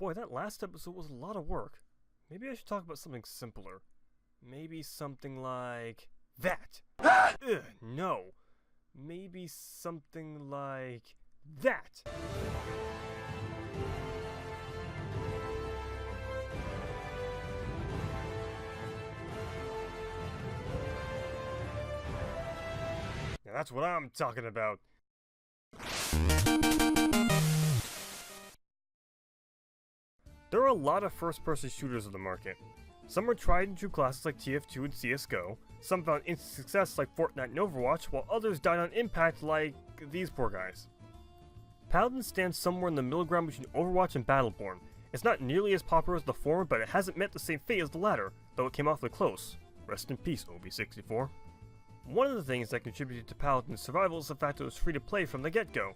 Boy, that last episode was a lot of work. Maybe I should talk about something simpler. Maybe something like that. Ugh, no. Maybe something like that. Now that's what I'm talking about. There are a lot of first-person shooters on the market. Some are tried and true classics like TF2 and CSGO, some found instant success like Fortnite and Overwatch, while others died on impact like these poor guys. Paladins stands somewhere in the middle ground between Overwatch and Battleborn. It's not nearly as popular as the former, but it hasn't met the same fate as the latter, though it came awfully close. Rest in peace, OB64. One of the things that contributed to Paladins' survival is the fact that it was free to play from the get-go.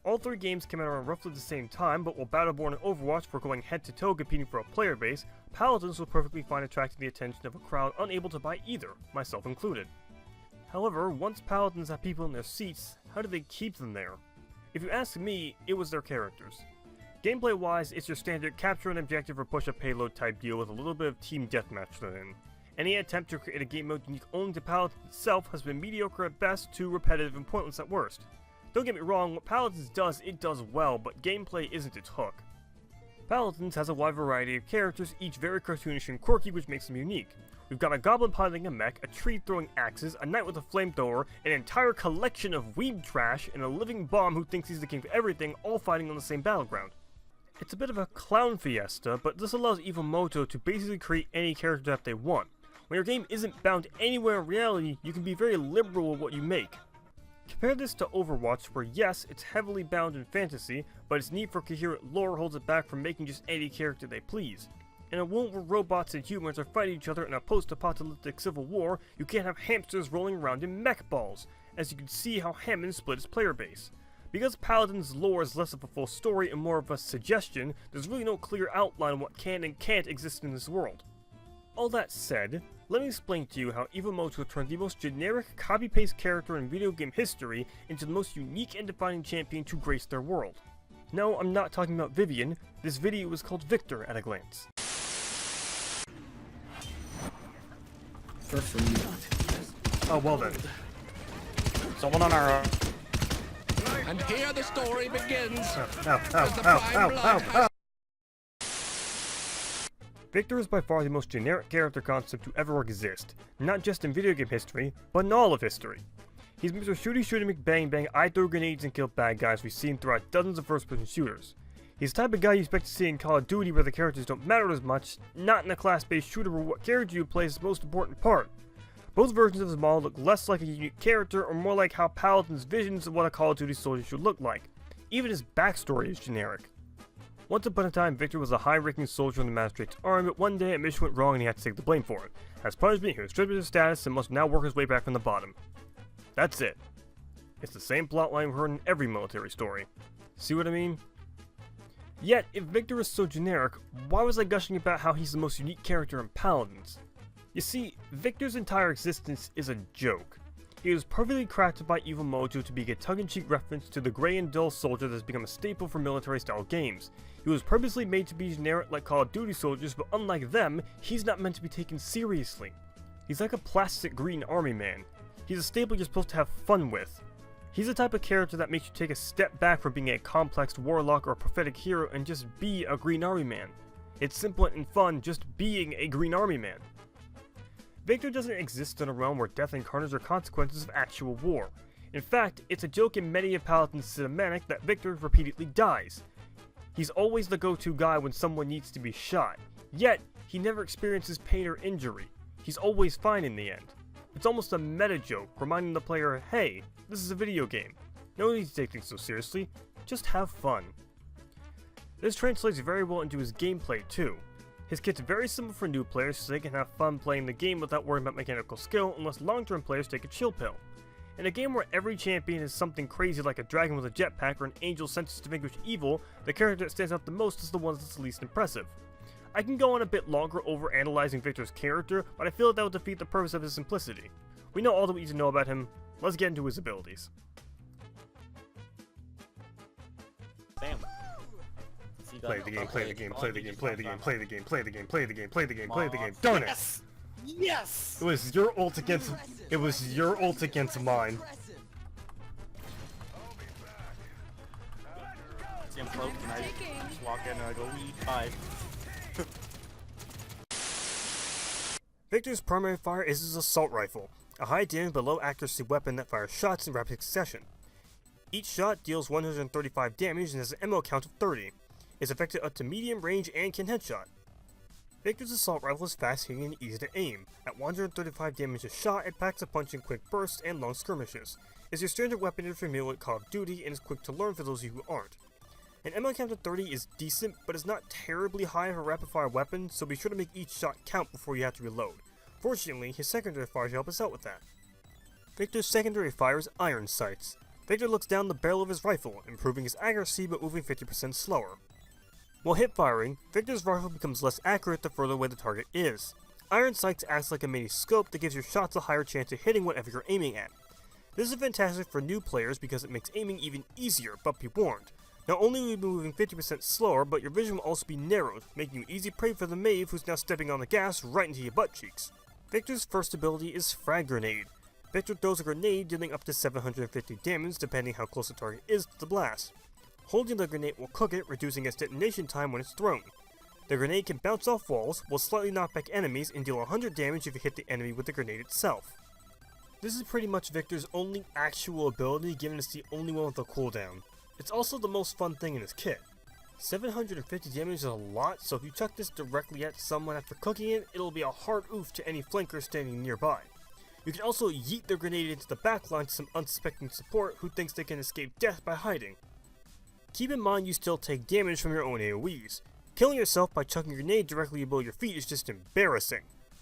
All three games came out around roughly the same time, but while Battleborn and Overwatch were going head-to-toe competing for a player base, Paladins was perfectly fine attracting the attention of a crowd unable to buy either, myself included. However, once Paladins had people in their seats, how did they keep them there? If you ask me, it was their characters. Gameplay-wise, it's your standard capture an objective or push a payload type deal with a little bit of team deathmatch thrown in. Any attempt to create a game mode unique only to Paladins itself has been mediocre at best to repetitive and pointless at worst. Don't get me wrong, what Paladins does, it does well, but gameplay isn't its hook. Paladins has a wide variety of characters, each very cartoonish and quirky, which makes them unique. We've got a goblin piloting a mech, a tree throwing axes, a knight with a flamethrower, an entire collection of weeb trash, and a living bomb who thinks he's the king of everything, all fighting on the same battleground. It's a bit of a clown fiesta, but this allows Iwamoto to basically create any character that they want. When your game isn't bound anywhere in reality, you can be very liberal with what you make. Compare this to Overwatch, where yes, it's heavily bound in fantasy, but its need for coherent lore holds it back from making just any character they please. In a world where robots and humans are fighting each other in a post-apocalyptic civil war, you can't have hamsters rolling around in mech balls, as you can see how Hammond split his player base. Because Paladins' lore is less of a full story and more of a suggestion, there's really no clear outline of what can and can't exist in this world. All that said, let me explain to you how Iwamoto turned the most generic copy-paste character in video game history into the most unique and defining champion to grace their world. No, I'm not talking about Vivian. This video is called Viktor at a glance. Oh, well then. Someone on our... And here the story begins. Viktor is by far the most generic character concept to ever exist, not just in video game history, but in all of history. He's Mr. Shooty McBang, I throw grenades and kill bad guys we've seen throughout dozens of first-person shooters. He's the type of guy you expect to see in Call of Duty where the characters don't matter as much, not in a class-based shooter where what character you play is the most important part. Both versions of his model look less like a unique character or more like how Paladin's visions of what a Call of Duty soldier should look like. Even his backstory is generic. Once upon a time, Viktor was a high-ranking soldier in the Magistrate's army, but one day a mission went wrong and he had to take the blame for it. As punishment, he was stripped of his status and must now work his way back from the bottom. That's it. It's the same plotline we heard in every military story. See what I mean? Yet, if Viktor is so generic, why was I gushing about how he's the most unique character in Paladins? You see, Viktor's entire existence is a joke. He was perfectly crafted by Iwamoto to be a tongue-in-cheek reference to the grey and dull soldier that has become a staple for military-style games. He was purposely made to be generic like Call of Duty soldiers, but unlike them, he's not meant to be taken seriously. He's like a plastic green army man. He's a staple you're supposed to have fun with. He's the type of character that makes you take a step back from being a complex warlock or a prophetic hero and just be a green army man. It's simple and fun just being a green army man. Viktor doesn't exist in a realm where death and carnage are consequences of actual war. In fact, it's a joke in many of Paladin's cinematic that Viktor repeatedly dies. He's always the go-to guy when someone needs to be shot, yet he never experiences pain or injury. He's always fine in the end. It's almost a meta joke, reminding the player, hey, this is a video game. No need to take things so seriously, just have fun. This translates very well into his gameplay too. His kit's very simple for new players so they can have fun playing the game without worrying about mechanical skill unless long-term players take a chill pill. In a game where every champion is something crazy like a dragon with a jetpack or an angel sent to vanquish evil, the character that stands out the most is the one that's the least impressive. I can go on a bit longer over analyzing Viktor's character, but I feel that would defeat the purpose of his simplicity. We know all that we need to know about him, let's get into his abilities. Bam. See Play the game, play the game, play the game, play the game, play the game, play the game, play the game, play the game, play the game. Darn it! Yes! It was your ult against mine. See him cloak and I just walk in and I go, bye. Viktor's primary fire is his assault rifle, a high damage but low accuracy weapon that fires shots in rapid succession. Each shot deals 135 damage and has an ammo count of 30. It's effective up to medium range and can headshot. Viktor's assault rifle is fast hitting and easy to aim. At 135 damage a shot, it packs a punch in quick bursts and long skirmishes. It's your standard weapon if you're familiar with Call of Duty and is quick to learn for those of you who aren't. An ammo count of 30 is decent, but it's not terribly high for a rapid fire weapon, so be sure to make each shot count before you have to reload. Fortunately, his secondary fires help us out with that. Viktor's secondary fire is iron sights. Viktor looks down the barrel of his rifle, improving his accuracy but moving 50% slower. While hip firing, Viktor's rifle becomes less accurate the further away the target is. Iron sights acts like a mini scope that gives your shots a higher chance of hitting whatever you're aiming at. This is fantastic for new players because it makes aiming even easier, but be warned. Not only will you be moving 50% slower, but your vision will also be narrowed, making you easy prey for the Maeve who's now stepping on the gas right into your butt cheeks. Viktor's first ability is Frag Grenade. Viktor throws a grenade dealing up to 750 damage depending how close the target is to the blast. Holding the grenade will cook it, reducing its detonation time when it's thrown. The grenade can bounce off walls, will slightly knock back enemies, and deal 100 damage if you hit the enemy with the grenade itself. This is pretty much Viktor's only actual ability, given it's the only one with a cooldown. It's also the most fun thing in his kit. 750 damage is a lot, so if you chuck this directly at someone after cooking it, it'll be a hard oof to any flanker standing nearby. You can also yeet the grenade into the backline to some unsuspecting support who thinks they can escape death by hiding. Keep in mind you still take damage from your own AoEs. Killing yourself by chucking a grenade directly below your feet is just embarrassing.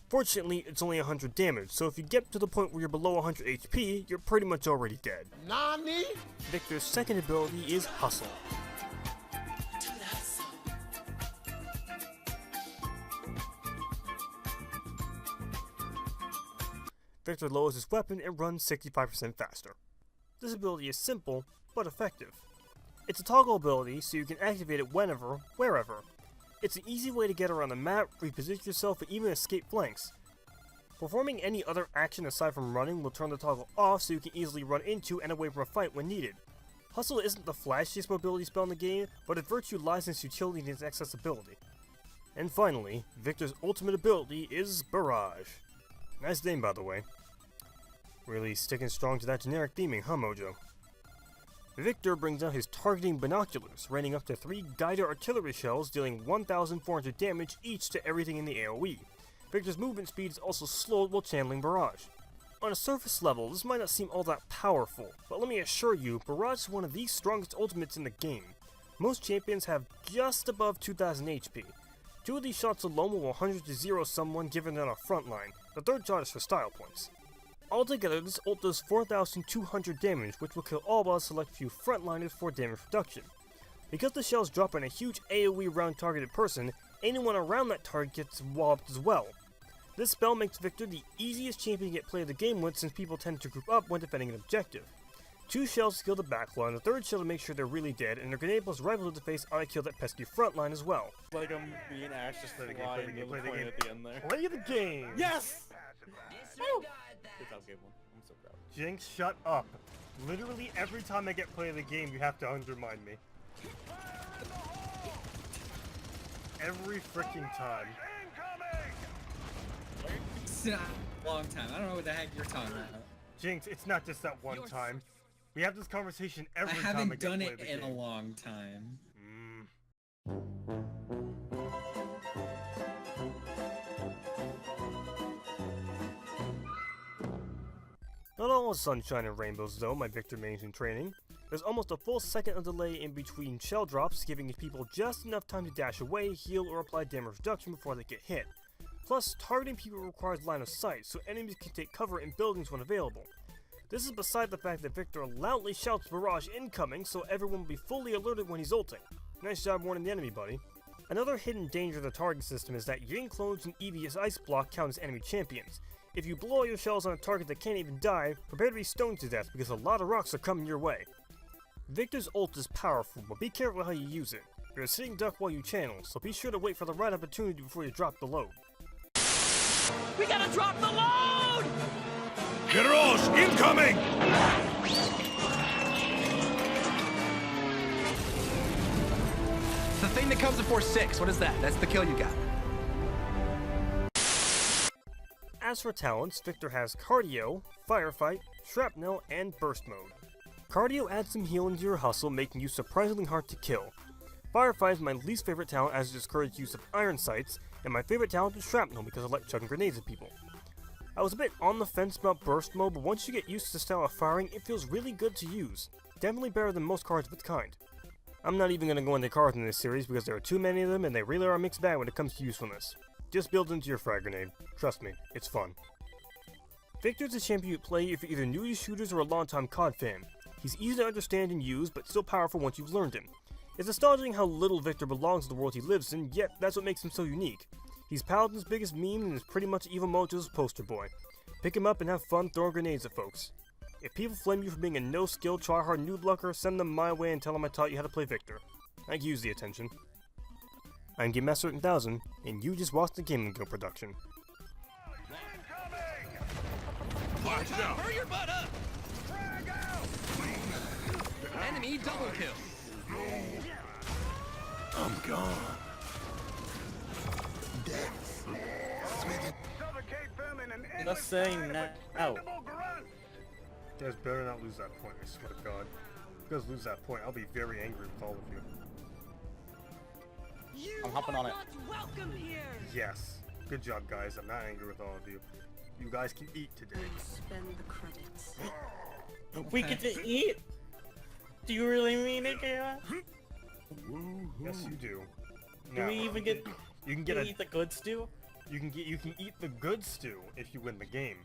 Fortunately, it's only 100 damage, so if you get to the point where you're below 100 HP, you're pretty much already dead. Nani? Viktor's second ability is Hustle. Viktor lowers his weapon and runs 65% faster. This ability is simple, but effective. It's a toggle ability, so you can activate it whenever, wherever. It's an easy way to get around the map, reposition yourself, and even escape flanks. Performing any other action aside from running will turn the toggle off so you can easily run into and away from a fight when needed. Hustle isn't the flashiest mobility spell in the game, but its virtue lies in its utility and its accessibility. And finally, Viktor's ultimate ability is Barrage. Nice name, by the way. Really sticking strong to that generic theming, huh, Mojo? Viktor brings out his targeting binoculars, raining up to 3 guided artillery shells, dealing 1,400 damage each to everything in the AoE. Viktor's movement speed is also slowed while channeling Barrage. On a surface level, this might not seem all that powerful, but let me assure you, Barrage is one of the strongest ultimates in the game. Most champions have just above 2,000 HP. 2 of these shots alone will 100 to 0 someone given they're on a front line. The third shot is for style points. Altogether, this ult does 4,200 damage, which will kill all but a select few frontliners for damage reduction. Because the shells drop on a huge AoE round targeted person, anyone around that target gets walloped as well. This spell makes Viktor the easiest champion to get play of the game with since people tend to group up when defending an objective. 2 shells to kill the backline, the 3rd shell to make sure they're really dead, and a grenade plus rifle to the face auto-kill that pesky frontline as well. Like me and Ash just play the game, play the game, play the game at the end there. Play the game! Yes! Woo! Good job, Gamelan. I'm so proud. Jinx, shut up. Literally every time I get play of the game, you have to undermine me. Every freaking time. It's not a long time. I don't know what the heck you're talking about. Jinx, it's not just that one time. We have this conversation every time I haven't get done play it of the in game. a long time. Not all is sunshine and rainbows though, my Viktor mains in training. There's almost a full second of delay in between shell drops, giving people just enough time to dash away, heal, or apply damage reduction before they get hit. Plus, targeting people requires line of sight, so enemies can take cover in buildings when available. This is beside the fact that Viktor loudly shouts Barrage incoming, so everyone will be fully alerted when he's ulting. Nice job warning the enemy, buddy. Another hidden danger of the target system is that Yin clones and EV's Ice Block count as enemy champions. If you blow all your shells on a target that can't even die, prepare to be stoned to death because a lot of rocks are coming your way. Viktor's ult is powerful, but be careful how you use it. You're a sitting duck while you channel, so be sure to wait for the right opportunity before you drop the load. We gotta drop the load! Heroes incoming! The thing that comes before 6, what is that? That's the kill you got. As for talents, Viktor has Cardio, Firefight, Shrapnel, and Burst Mode. Cardio adds some healing to your hustle, making you surprisingly hard to kill. Firefight is my least favorite talent as it discourages use of iron sights, and my favorite talent is Shrapnel because I like chucking grenades at people. I was a bit on the fence about Burst Mode, but once you get used to the style of firing, it feels really good to use. Definitely better than most cards of its kind. I'm not even going to go into cards in this series because there are too many of them and they really are a mixed bag when it comes to usefulness. Just build into your frag grenade. Trust me, it's fun. Viktor's a champion you play if you're either new to shooters or a long-time COD fan. He's easy to understand and use, but still powerful once you've learned him. It's astonishing how little Viktor belongs to the world he lives in, yet that's what makes him so unique. He's Paladin's biggest meme and is pretty much Evil Mojo's poster boy. Pick him up and have fun throwing grenades at folks. If people flame you for being a no-skill tryhard noob lucker, send them my way and tell them I taught you how to play Viktor. I can use the attention. I'm Game Master 1000, and you just watched the Gamelan Go production. Watch out! Hurry your butt up! Enemy double kill. I'm gone. Just saying now. You guys better not lose that point, I swear to God. If you guys lose that point, I'll be very angry with all of you. I'm hopping on it. Welcome here. Yes. Good job, guys. I'm not angry with all of you. You guys can eat today. Spend the credits. We get to eat? Do you really mean it, Kayla? Yes, you do. Do we even get You can to get eat the good stew? You can eat the good stew if you win the game.